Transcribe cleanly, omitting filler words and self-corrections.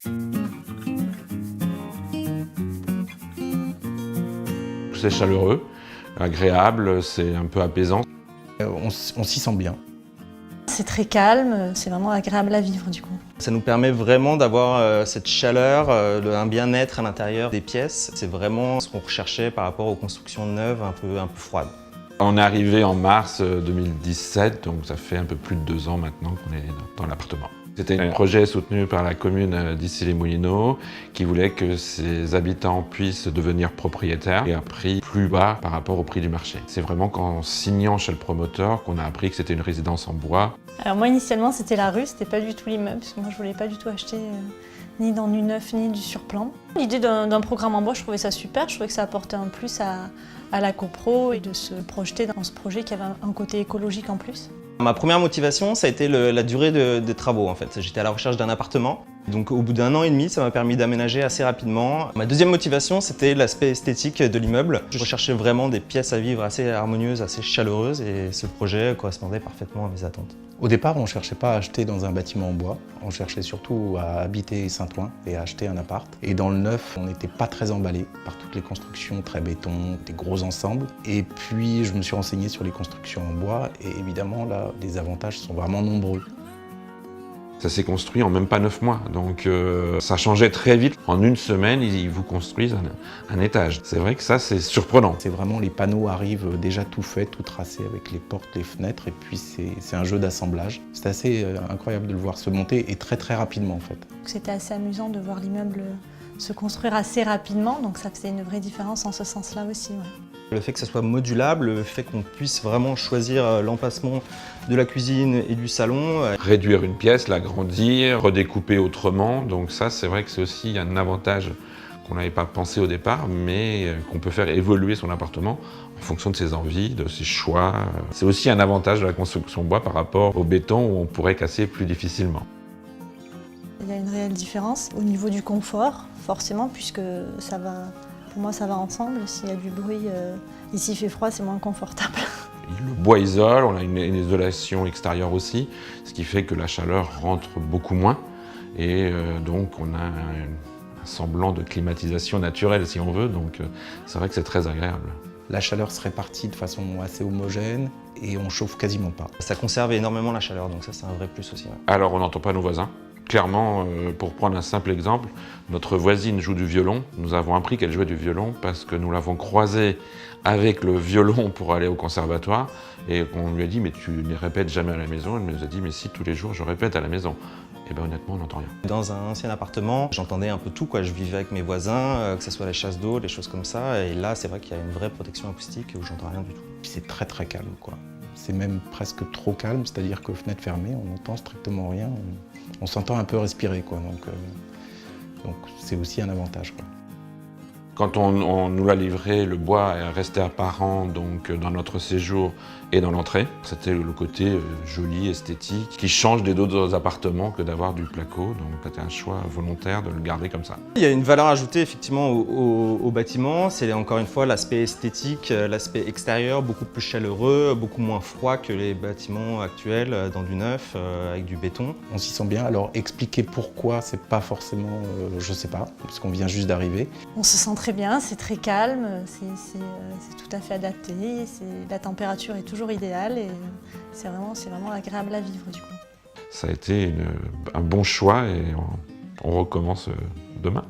C'est chaleureux, agréable, c'est un peu apaisant. On s'y sent bien. C'est très calme, c'est vraiment agréable à vivre du coup. Ça nous permet vraiment d'avoir cette chaleur, un bien-être à l'intérieur des pièces. C'est vraiment ce qu'on recherchait par rapport aux constructions neuves un peu froides. On est arrivé en mars 2017, donc ça fait un peu plus de 2 ans maintenant qu'on est dans l'appartement. C'était un projet soutenu par la commune d'Issy-les-Moulineaux qui voulait que ses habitants puissent devenir propriétaires et à un prix plus bas par rapport au prix du marché. C'est vraiment qu'en signant chez le promoteur qu'on a appris que c'était une résidence en bois. Alors moi initialement c'était la rue, c'était pas du tout l'immeuble, parce que moi je voulais pas du tout acheter ni dans du neuf ni du surplan. L'idée d'un programme en bois, je trouvais ça super, je trouvais que ça apportait un plus à la copro et de se projeter dans ce projet qui avait un côté écologique en plus. Ma première motivation, ça a été la durée des travaux en fait. J'étais à la recherche d'un appartement. Donc au bout d'1 an et demi, ça m'a permis d'aménager assez rapidement. Ma deuxième motivation, c'était l'aspect esthétique de l'immeuble. Je recherchais vraiment des pièces à vivre assez harmonieuses, assez chaleureuses et ce projet correspondait parfaitement à mes attentes. Au départ, on ne cherchait pas à acheter dans un bâtiment en bois. On cherchait surtout à habiter Saint-Ouen et à acheter un appart. Et dans le neuf, on n'était pas très emballé par toutes les constructions très béton, des gros ensembles. Et puis, je me suis renseigné sur les constructions en bois et évidemment, là, les avantages sont vraiment nombreux. Ça s'est construit en même pas 9 mois, donc ça changeait très vite. En 1 semaine, ils vous construisent un étage. C'est vrai que ça, c'est surprenant. C'est vraiment, les panneaux arrivent déjà tout faits, tout tracés avec les portes, les fenêtres, et puis c'est un jeu d'assemblage. C'est assez incroyable de le voir se monter et très très rapidement en fait. C'était assez amusant de voir l'immeuble se construire assez rapidement, donc ça faisait une vraie différence en ce sens-là aussi. Ouais. Le fait que ça soit modulable, le fait qu'on puisse vraiment choisir l'emplacement de la cuisine et du salon. Réduire une pièce, l'agrandir, redécouper autrement, donc ça, c'est vrai que c'est aussi un avantage qu'on n'avait pas pensé au départ, mais qu'on peut faire évoluer son appartement en fonction de ses envies, de ses choix. C'est aussi un avantage de la construction bois par rapport au béton où on pourrait casser plus difficilement. Il y a une réelle différence au niveau du confort, forcément, puisque ça va, pour moi ça va ensemble. S'il y a du bruit et s'il fait froid, c'est moins confortable. Le bois isole, on a une isolation extérieure aussi, ce qui fait que la chaleur rentre beaucoup moins et donc on a un semblant de climatisation naturelle si on veut, donc c'est vrai que c'est très agréable. La chaleur se répartit de façon assez homogène et on chauffe quasiment pas. Ça conserve énormément la chaleur, donc ça c'est un vrai plus aussi. Ouais. Alors on n'entend pas nos voisins. Clairement, pour prendre un simple exemple, notre voisine joue du violon. Nous avons appris qu'elle jouait du violon parce que nous l'avons croisée avec le violon pour aller au conservatoire et qu'on lui a dit « mais tu ne les répètes jamais à la maison ?» Elle nous a dit « mais si, tous les jours je répète à la maison ». Et bien honnêtement, on n'entend rien. Dans un ancien appartement, j'entendais un peu tout, quoi. Je vivais avec mes voisins, que ce soit la chasse d'eau, les choses comme ça. Et là, c'est vrai qu'il y a une vraie protection acoustique où j'entends rien du tout. C'est très très calme, quoi. C'est même presque trop calme, c'est-à-dire que fenêtre fermée, on n'entend strictement rien. On s'entend un peu respirer, quoi. Donc c'est aussi un avantage, quoi. Quand on nous l'a livré, le bois est resté apparent donc, dans notre séjour et dans l'entrée. C'était le côté joli, esthétique, qui change des autres appartements que d'avoir du placo. Donc c'était un choix volontaire de le garder comme ça. Il y a une valeur ajoutée effectivement au bâtiment. C'est encore une fois l'aspect esthétique, l'aspect extérieur, beaucoup plus chaleureux, beaucoup moins froid que les bâtiments actuels dans du neuf, avec du béton. On s'y sent bien. Alors expliquer pourquoi, c'est pas forcément, je sais pas, parce qu'on vient juste d'arriver. On se sent très bien, c'est très calme, c'est tout à fait adapté, la température est toujours idéale et c'est vraiment agréable à vivre du coup. Ça a été un bon choix et on recommence demain.